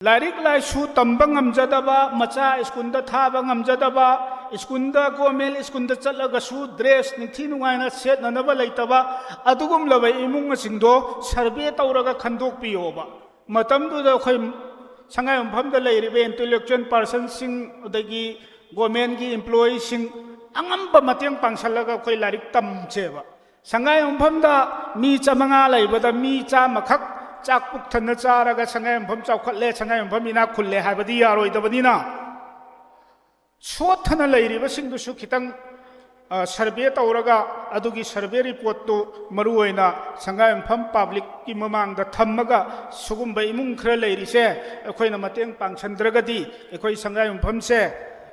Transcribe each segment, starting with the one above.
like लाइसु तंब ngमजदबा मचा school थाब ngमजदबा school government school चलगसु dress निथि नुगाइना सेटनब लेतबा अदुगुमलब इमुंग सिंगदो सर्वे तौरगा खंदोकपियोबा मतमदुदा खै संगाय मफमद लेरिबे इंटेलेक्चुअल पर्सन सिंग उदगी गवर्नमेंट की एम्प्लॉई सिंग अंगंब मतेंग पांगसलगा खै लाइक तमचेबा संगाय मफमदा मी चमंगा लेबदा मी चामखक चाक पुक्थन चारगा संगाय मफम चौखले संगाय मफम इना खुल्ले हाबदी यारोइदबनिना सोथन लेरिबसिंगदुसु खितंग सर्वे तौरगा अदुगी सर्वे रिपोर्ट तो मरुओइना संगाय मफम पब्लिक की ममांगदा थम्मगा सुगुम्ब इमुंग खर लेरिसे अखोइना मतेंग पांगसंद्रगदी अखोइ संगाय मफमसे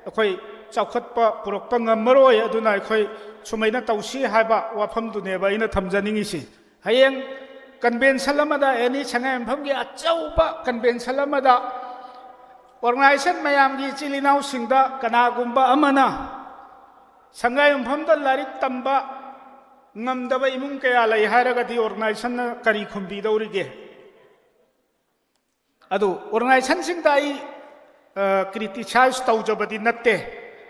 अखोइ चौखटपा पुरक्पा ngमरोय अदुना अखोइ सुमैना तौसी हाबा वाफमदुनेबा इना थमजनिंगिसि हयेंग कन्वेंशन एनी संगाय मफम की अचौबा कन्वेंशन ऑर्गनाइजेशन मैम की इचिलिनाउ सिंगदा कनागुम्बा अमना संगाय मफमदा लारिक तंबा ngमदब इमुंग कया लई हारगदी ऑर्गनाइजेशन करी खुंबीदौरिगे अदु ऑर्गनाइजेशन सिंगदा आई क्रिटिसाइज तौजबदी नत्ते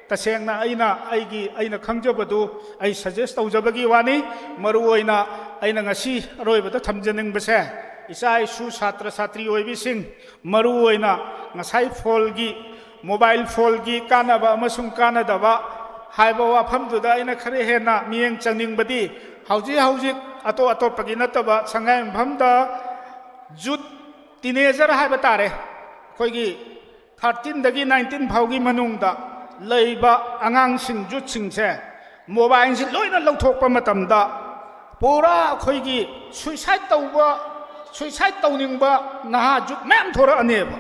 तसेंगना अइना खंजबदु अइ सजेस्ट तौजबगी वानी मरुओइना अइना ngasi अरोइबदा थमजनिंगबसे इसा इशु छात्र छात्री ओइबिसिंग मरुओइना ngasai फोलगी मोबाइल फोलगी कानबा अमसुंग कानदबा हाइबा वाफमदुदा अइना खरे हेना मियेंग चंगनिंगबदी हौजी अतो अतोपगी नतबा संगाय मफमदा जुट टीनेजर हाइबा तारे खोइगी 13 दगी 19 फाउगी मनुंगदा लेबा आंगांसिंग जुटसिंगसे मोबाइल से लोइना लौथोकपा मतमदा पूरा खोइगी सुइसाइड तौनिंगबा नहा जुट मैम थोरअनेबा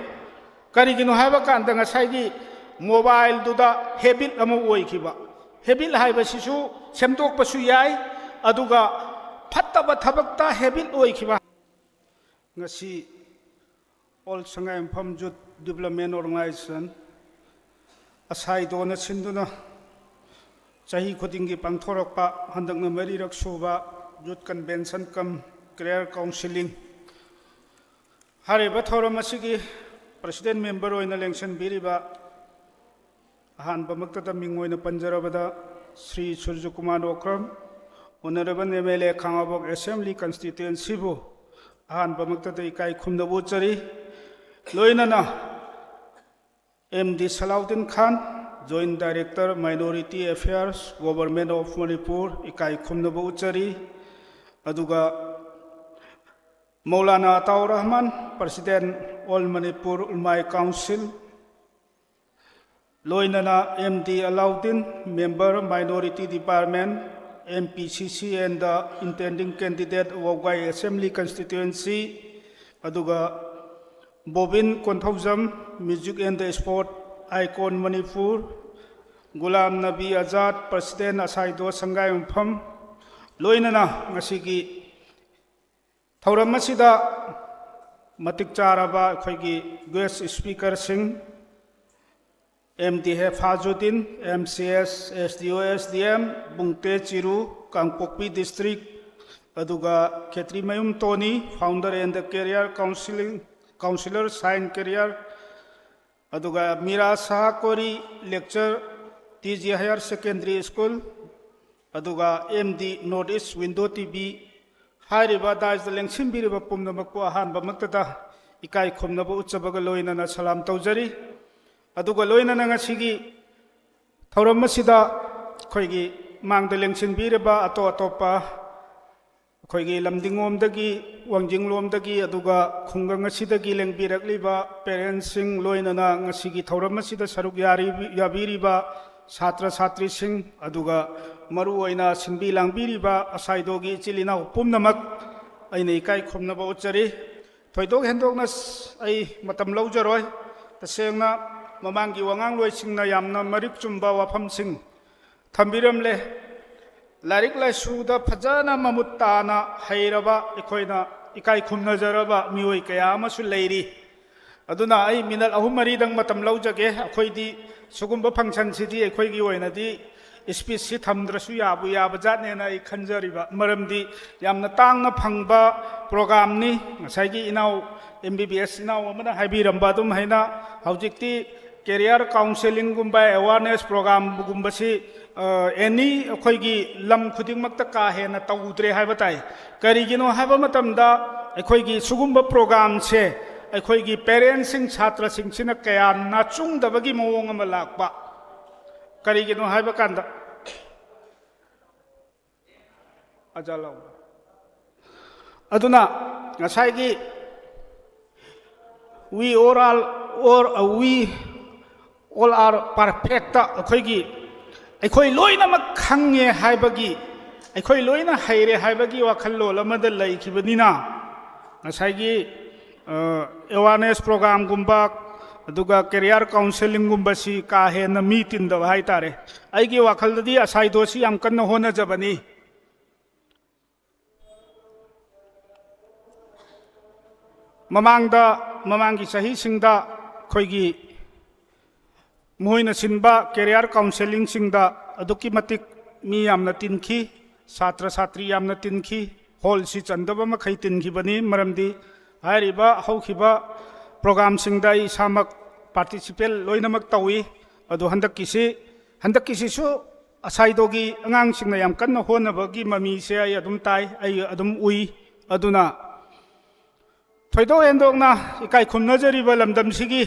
करिगिनो हाइबा कांदा ngसाइगी मोबाइल दुदा हेबिट अमा ओइखिबा हेबिट हाइबसिसु सेमदोकपसु याय अदुगा फत्तबा थबक्ता हेबिट ओइखिबा ngasi ऑल संगाय मफम जुट डेवलपमेंट ऑर्गेनाइजेशन असाइदोना सिंदुना चाही खुदिंगी पांथोरकपा हंदकना मरीरक सुबा जुट कन्वेंशन कम करियर काउंसिलिंग हारिबा थौरम असिगी प्रेसिडेंट मेंबर ओइना इलेक्शन बिरिबा अहानबमक्तदा मिंग ओइना पंजरबदा Shri Surya Kumar Okram honourable MLA Khangabok assembly constituency बु अहानबमक्तदा इकाई खुमदबु चरी लोइनाना MD Salauddin Khan joint director minority affairs government of Manipur इकाई खुमनबु उचरी अदुगा मौलाना अताउर रहमान प्रेसिडेंट ऑल मणिपुर उलमाई काउंसिल लोइनाना MD Alauddin member minority department MPCC and the intending candidate Wabgai assembly constituency अदुगा Bobin Konthoujam music and the sport icon Manipur Ghulam Nabi Azad president असाइदो संगाय मफम लोइनना ngasiगी थौरम असिदा मतिक चारबा अखोइगी guest speaker Singh MD Hefajuddin MCS SDO SDM Bungte Chiru Kangpokpi district अदुगा Khetrimayum Tony founder and the career counsellor sign career अदुगा मीरा शाह कोरी lecture TG higher secondary school अदुगा MD north east window TV हारिबा दाइज लेंसिंबिरिबा पुमनमकपु अहानबमक्तदा इकाई खुमनबु उच्चबगा लोइनना सलाम तौजरी अदुगा लोइनना ngasiगी थौरम असिदा खोइगी मांगदा लेंसिंबिरिबा अतो अतोपा खोइगी लमदिंगोमदगी वांजिंगलोमदगी अदुगा खुंगंग असिदगी लेंबिरकलिबा पेरेंट्सिंग लोइनना ngasiगी थौरम असिदा सरुक याबिरिबा छात्र छात्री सिंह अदुगा मरु ओइना सिंबी लांबिरिबा असाइदोगी चिलिना पुमनमक अइना इकाई खुमनबा उचरी थोइदोक हेंदोकना अइ मतम लौजरोय तसेंगना ममांगी वांगांग लोइसिंगना यामना मरिक चुम्बा वाफमसिंग थंबिरमले लारिक लाइसुदा फजना ममुत ताना हैरबा इखोइना इकाई खुमनजरबा मिओइ कया अमसु लेरी अदुना अइ मिनट अहुम मरीदंग मतम लौजगे अखोइदी सुगुम्बा फंक्शन सिदी अखोइगी ओइनादी स्पीच थमद्रसु याबु याबजानेना आई खंजरिबा मरमदी यामना तांगना फंगबा प्रोग्राम नि ngसाइगी इनाव MBBS इनाव अमना हाइबिरंबा दुम हैना हौजिक्ति कैरियर काउंसलिंग गुम्बा अवेयरनेस प्रोग्राम गुम्बसी एनी अखोइगी लम खुदिंगमक्ता का हेना तौद्रे हाइबा ताई करिगिनो हाइबा मतमदा अखोइगी सुगुम्बा प्रोग्राम से अखोइगी पेरेंट्स सिंग छात्र सिंग सिना कया नाचुंगदबगी मवोंग अमा लाक्पा करिगिनो हाइबा कांदा अजालाव अदुना ngसाइगी we all are perfect अखोइगी अखोइ लोइनमक खंगे हाइबगी अखोइ लोइना हाइरे हाइबगी वाखल्लोल अमद लैखिबनिना ngसाइगी अवेयरनेस प्रोग्राम गुम्बा अदुगा कैरियर काउंसलिंग गुम्बसी का हेन मी तिंदब हाइतारे आइगी वाखल्ददी असाइदोसी याम कन्न होनजबनी ममांगी सही सिंगदा खोइगी मोइना सिनबा कैरियर काउंसलिंग सिंगदा अदुकी मतिक मी यामना तिनखी छात्र छात्री यामना तिनखी हॉल सी चंदब मखै तिनखिबनी मरमदी हाइरिबा हौखिबा प्रोग्राम सिंगदा इसामक पार्टिसिपेट लोइनमक तौई अदु हंदकिसिसु असाइदोगी अंगांग सिंगना याम कन्न होनबगी ममी से आई अदुम ताई आई अदुम उई अदुना थोइदो एंदोगना इकाई खुमनजरिबा लमदमसिगी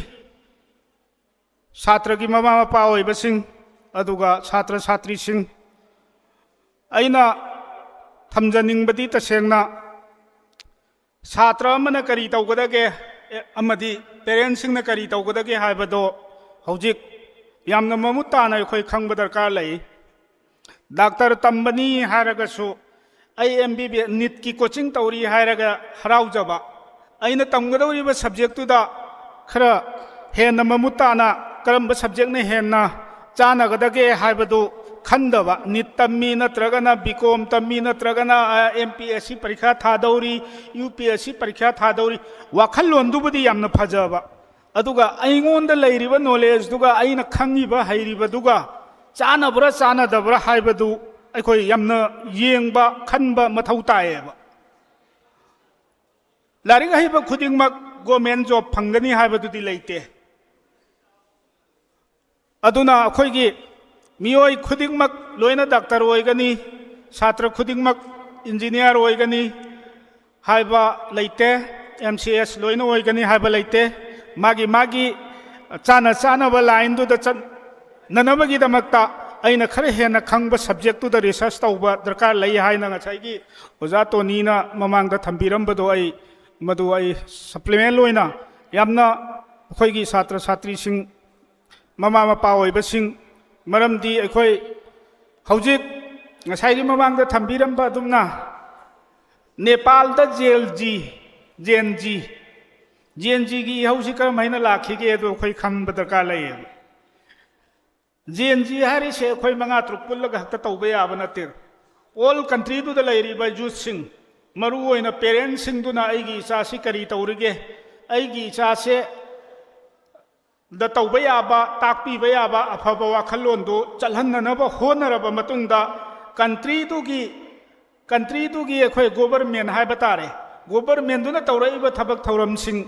छात्र की ममा मपा ओइबसिंग अदुगा छात्र छात्री सिंग अइना थमजनिंगबदी तसेंगना छात्र अमना करी तौगदगे अमदी पेरेंट्स सिंगना करी तौगदगे हाइबदो हौजिक यामना ममुत ताना अखोइ खंगबा दरकार लई डॉक्टर तंबनी हारगसु आई MBBS नीट की कोचिंग तौरी हारगा हराउजबा अइना तमगदौरिबा सब्जेक्ट तुदा खरा हेन ममुत ताना करम सब्जेक्ट ने हेन्ना चानगदगे हाइबदु खंदबा नीट तम्मी नत्रगना बीकॉम तम्मी नत्रगना MPSC परीक्षा थादौरी UPSC परीक्षा थादौरी वाखल्लोंदुबदी यामना फजबा अदुगा अइंगोंदा लैरिबा नॉलेज दुगा अइना खंगिबा हाइरिबदुगा चानबरा चानदबरा हाइबदु अखोइ यामना येंगबा खनबा मथौ तायेबा लारिक हाइबा खुदिंगमक गवर्नमेंट जॉब फंगनी हाइबदुदी लैते अदुना अखोइगी मियोय खुदिंगमक लोइना डॉक्टर ओइगनी छात्र खुदिंगमक इंजीनियर ओइगनी हाइबा लैते MCS लोइना ओइगनी हाइबा लैते मागी चानबा लाइन दुदा ननबगी दमक्ता अइना खरे हेना खंगबा सब्जेक्ट तुदा रिसर्च तौबा दरकार लई हाइना ngसाइगी ओजा तोनीना ममांगदा थंबिरमबदो आई मदु आई सप्लीमेंट लोइना यामना अखोइगी छात्र छात्री सिंग ममा मपा ओइबसिंग मरमदी अखोइ हौजिक ngसाइगी ममांगदा थंबिरमबा दुमना नेपाल दा जेएनजी की हौसी करम हैना लाखिगे दो अखोइ खंगबा दरकार लई जेएनजी हारि से अखोइ मंगा त्रुक पुल्लगा हक्ता तौबा याबा नते ऑल कंट्री दुदा लैरिबा यूथ सिंग मरु ओइना पेरेंट्स सिंग दुना आइगी इचा सि करी तौरिगे आइगी इचा से द तौबा याबा ताकपीबा याबा अफबा वाखल्लोंदो चलहन्ननबा होनरबा मतुंगदा कंट्री दुगी अखोइ गवर्नमेंट हाइबा तारे गवर्नमेंट दुना तौरइबा थबक थौरम सिंग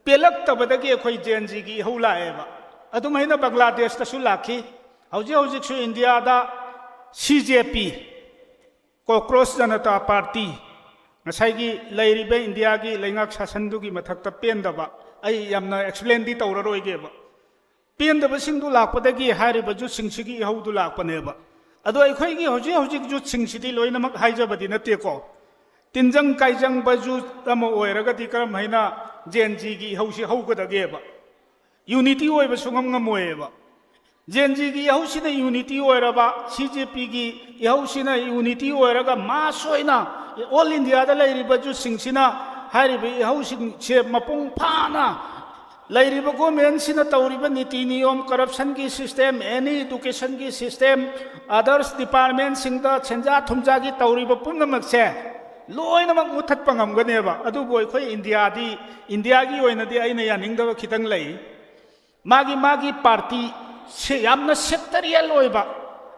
पेलक्तबदगी अखोइ जेएनजी की हौलाएबा अदुमैना बांग्लादेश तसु लाखी हौजिक इंडिया दा CJP कॉकरोच जनता पार्टी ngसाइगी लैरिबे इंडिया की लैंगाक शासनदुगी मथक्ता पेंदबा आई यामना एक्सप्लेन दी तौररोइगेबा पेंदबा सिंगदु लाकपदगी हारिबा जु सिंगसिगी हौदु लाकपनेबा अदो अखोइगी हौजिक जु सिंगसिदी लोइनमक हाइजबदी नतेको तिनजंग काइजंग बजु तम ओइरगदी करम हैना जेएनजी की हौसी हौगदगेबा यूनिटी ओइबा सुंगम ngमोएबा जेएनजी की यहौसिना यूनिटी ओइरबा CJP की यहौसिना यूनिटी ओइरगा मासोइना ऑल इंडिया दा लैरिबा जु सिंगसिना हारिबा यहौसिन से मपुंग फाना लैरिबा गवर्नमेंट सिना तौरिबा नीति नियम करप्शन की सिस्टम एनी एजुकेशन की सिस्टम अदर्स डिपार्टमेंट सिंगदा छेंजा थुमजा की तौरिबा पुनमक से लोइनमक मुथत्पा ngमगनेबा अदुबो अखोइ इंडिया की ओइनदी आइना यानिंगदबा खितंग लई मागी पार्टी से यामना सेक्टरियल ओइबा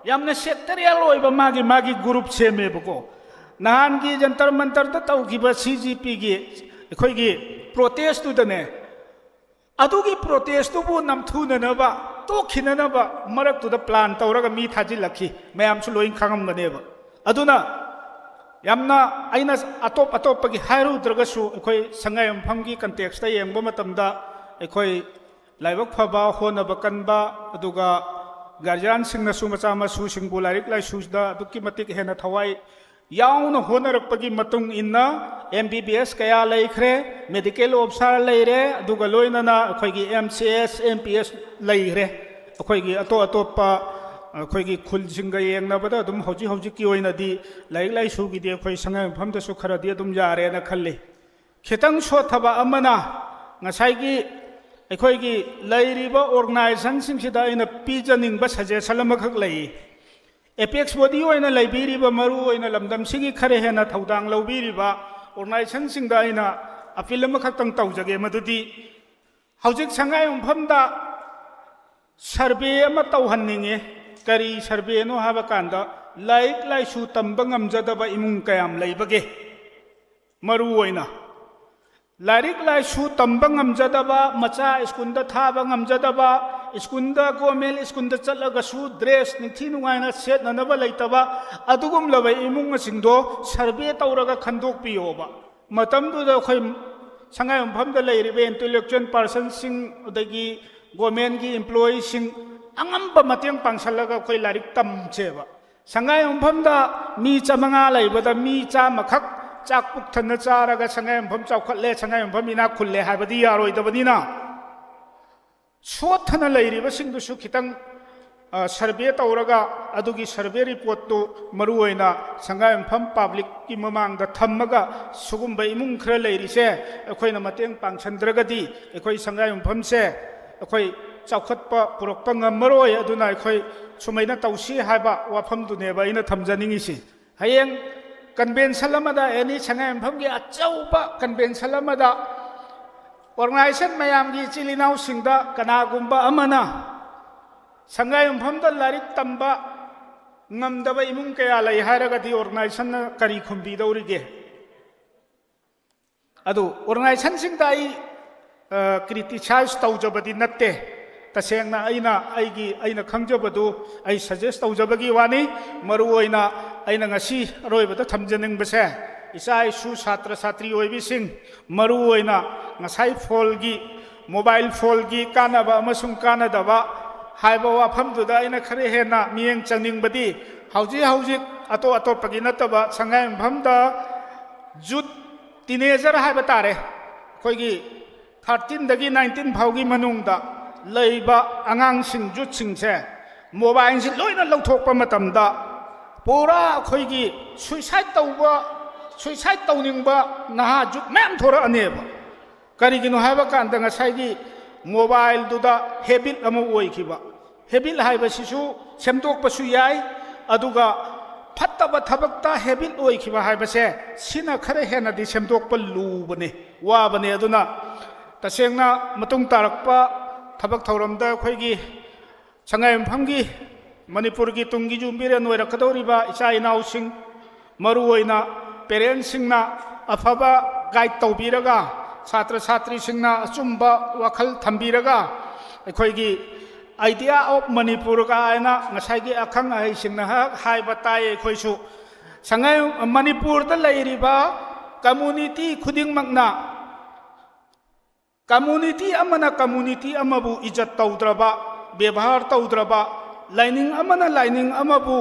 यामना सेक्टरियल ओइबा मागी ग्रुप सेमेबको नहान की जंतर मंतर तौखिबा CGP की अखोइगी प्रोटेस्ट तुदने अदुगी प्रोटेस्ट तुबु नमथुननबा तो खिननबा मरक तुदा प्लान तौरगा मी थाजिलखी मयामसु लोइन खांगमगनेबा अदुना यामना आइना अतोप अतोपगी हाइरुद्रगसु अखोइ संगायमफमगी कंटेक्सता येंगबा मतमदा अखोइ लाइबक फबा होनबा कनबा अदुगा गार्जियन सिंगनसु मचा मसु सिंगबु लाइरिक लाइसुदा अदुकी मतिक हेना थवाई याउन होनरकपगी मतुंग इन्ना MBBS कया लैख्रे मेडिकल ऑफिसर लैरे अदुगा लोइनना अखोइगी MCS MPS लैख्रे अखोइगी अतो अतोपा अखोइगी खुलसिंगा येंगनबदा अदुम हौजि हौजि की ओइनदी लाइक लाइसुगिदि अखोइ संगायमफमदसु खरदि अदुम यारेना खल्ले खितंग सोथबा अमना ngसाइगी अखोइगी लैरिबा ऑर्गेनाइजेशन सिंगसिदा आइना पीजनिंगबा सजेशन अमखक लै एपेक्स बॉडी ओइना लैबिरिबा मरु ओइना लमदम सिगी खरे हेना थौदांग लौबिरिबा ऑर्गेनाइजेशन सिंगदा आइना अपील अमखक्तंग तौजगे मदुदि हौजिक संगायमफमदा सर्वे अमा तौहन्निंगे करी सर्वे नो हाबा कांदा like लाइसु तंबा ngamjadaba imung kayam leibage मरु ओइना लाइरिक लाइसु तंबा ngamjadaba मचा स्कूलदा थाबा ngamjadaba स्कूलदा गवर्नमेंट स्कूलदा चलगसु ड्रेस निथि नुगाइना सेटननबा लेतबा अदुगुम लबा इमुंग सिंगदो सर्वे तौरगा खंदोकपियोबा मतमदुदा खै संगायमफमदा लेरिबे इंटेलेक्चुअल पर्सन सिंग उदगी गवर्नमेंट की एम्प्लॉई सिंग angamba mateng pangsallaga khoi larik tamcheba संगायमफमदा मी चमंगा लेबदा मी चामखक चाक पुक थन चारगा संगायमफम चौखले संगायमफम इना खुल्ले हाबदी यारोइदबदिना सोथन लैरिबा सिंगदुसु खितंग सर्वे तौरगा अदुगी सर्वे रिपोर्ट तो मरु ओइना संगायमफम पब्लिक की ममांगदा थम्मगा सुगुम्बा इमुंग खर लैरिसे अखोइना मतeng पांगसंद्रगदी अखोइ संगायमफम से अखोइ चौखटपा पुरक्पा ngammaroi aduna अखोइ सुमैना तौसी हाबा वाफमदुनेबा इना थमजनिंगिसि हयेंग कन्वेंशन अमदा एनी संगायमफमगी अचौबा कन्वेंशन अमदा ऑर्गेनाइजेशन मयामगी चिलिनाउ सिंगदा कनागुम्बा अमना संगायमफमदा लारिक तंबा ngamdaba imung kaya lai हारगदी ऑर्गेनाइजेशन करी खुंबीदौरिगे अदु ऑर्गेनाइजेशन सिंगदा आई क्रिटिसाइज तौजबदी नत्ते तसेंगना आइना खंजबदु आई सजेस्ट तौजबगी वानी मरु ओइना आइना ngasi अरोइबदा थमजनिंगबसे इसा इशु छात्र छात्री ओइबिसिंग मरु ओइना ngасai फोलगी मोबाइल फोलगी कानाबा अमसुंग कानादबा हाइबा वाफमदुदा आइना खरे हेना मियेंग चंगनिंगबदी हौजी अतो अतोपगी नतबा संगायमफमदा जुट टीनेजर हाइबा तारे खोइगी 13 दगी 19 फाउगी मनुंगदा लैबा आंगांसिंग जुटसिंगसे मोबाइल से लोइना लौथोकपा मतमदा पूरा खोइगी सुइसाइड तौनिंगबा नहा जुट मैम थोरा अनेबा करिगिनो हाइबा कांदा ngसाइगी मोबाइल दुदा हेबिट अमु ओइखिबा हेबिट हाइबसिसु सेमदोकपसु याय अदुगा फत्तबा थबकता हेबिट ओइखिबा हाइबसे सिना खरे हेनादि सेमदोकपा लुबने वाबने अदुना तसेंगना मतुंग तारकपा थबक थौरमदा अखोइगी संगायमफमगी मणिपुर की तुंगी जुम्बीरे नोइरकदौरिबा इचा इनाउसिंग मरु ओइना पेरेंट्स सिंगना अफबा गाइड तौबीरगा छात्र छात्री सिंगना अचुम्बा वखल थंबीरगा अखोइगी आइडिया ऑफ मणिपुर का आइना ngसाइगी अखंग आइ सिंगना हाइबा ताय अखोइसु संगाय मणिपुर दा लैरिबा कम्युनिटी खुदिंगमकना कम्युनिटी अमना कम्युनिटी अमबु इज्जत तौद्रबा व्यवहार तौद्रबा लाइनिंग अमना लाइनिंग अमबु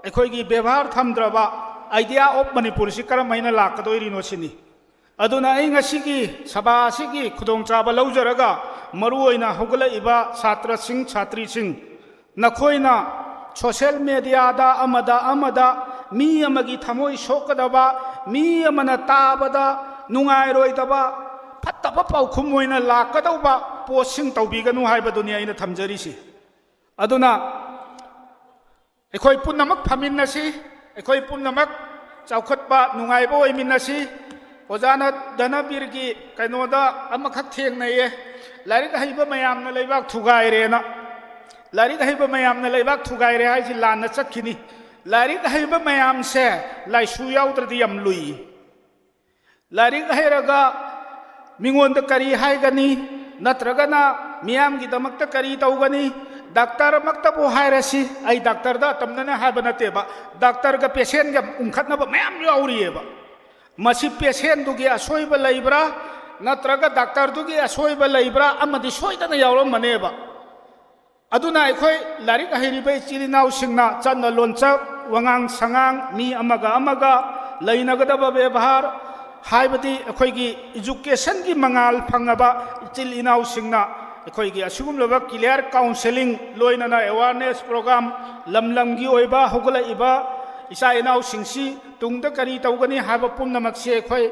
अखोइगी व्यवहार थमद्रबा आइडिया ऑफ मणिपुर सि करमैना लाकदोइरिनो सिनी अदुना आई ngasiगी सभा सिगी खुदोंचाबा लौजरगा मरुओइना होगलाइबा छात्र सिंग छात्री सिंग नखोइना सोशल मीडिया दा अमदा मी अमगी थमोइ सोकदबा मी अमना ताबदा नुंगाइरोइदबा फत्तबा पाउखुम ओइना लाकदौबा पोस्टिंग तौबीगनु हाइबदुनि आइना थमजरिसि अदुना अखोइ पुनमक फमिन्नसि अखोइ पुनमक चौखटपा नुंगाइबो ओइमिन्नसि ओजाना धनबीरगी कइनोदा अमखक थेंगनये लाइरिक हइबा मयामना लेबाक थुगाइरेना लारिक हईब मयामना लेबाक थुगाइरे हाइसि लाना चटखिनी लारिक हईब मयाम से लाइसु याउद्रदि यम लुई लारिक हईरगा मिंगोंद करी हाइगनी नत्रगना मियाम की दमकता करी तौगनी डॉक्टर मक्तबो हाइरसी आई डॉक्टर दा तमनने हाइब नतेबा डॉक्टर का पेशेंट का उंखतनब मयाम याउरिएबा मसी पेशेंट दुगी असोइब लैब्रा नत्रगा डॉक्टर दुगी असोइब लैब्रा अमदि सोइदना याउरमनेबा अदुना अखोई लारिक हईरिबे चिलिनाउ सिंगना चन्न लोनचक वंगांग संगांग मी अमगा अमगा लैनगदब व्यवहार हाइबदी अखोइगी एजुकेशन की मंगाल फंगबा इचिल इनाउ सिंगना अखोइगी असुगुमलबा क्लियर काउंसलिंग लोइनना अवेयरनेस प्रोग्राम लमलमगी ओइबा होगलाइबा इसा इनाउ सिंगसी तुंगद करी तौगनी हाइब पुनमकसे अखोइ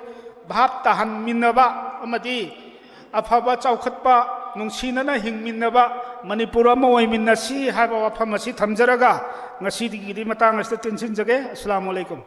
भाप ताहन मिनबा अमदी अफबा चौखतपा नुंसीनना हिंगमिनबा मणिपुर अमा ओइमिनसी हाइब वफम असि थमजरगा ngasi di matang asta tinsin jage assalamu alaikum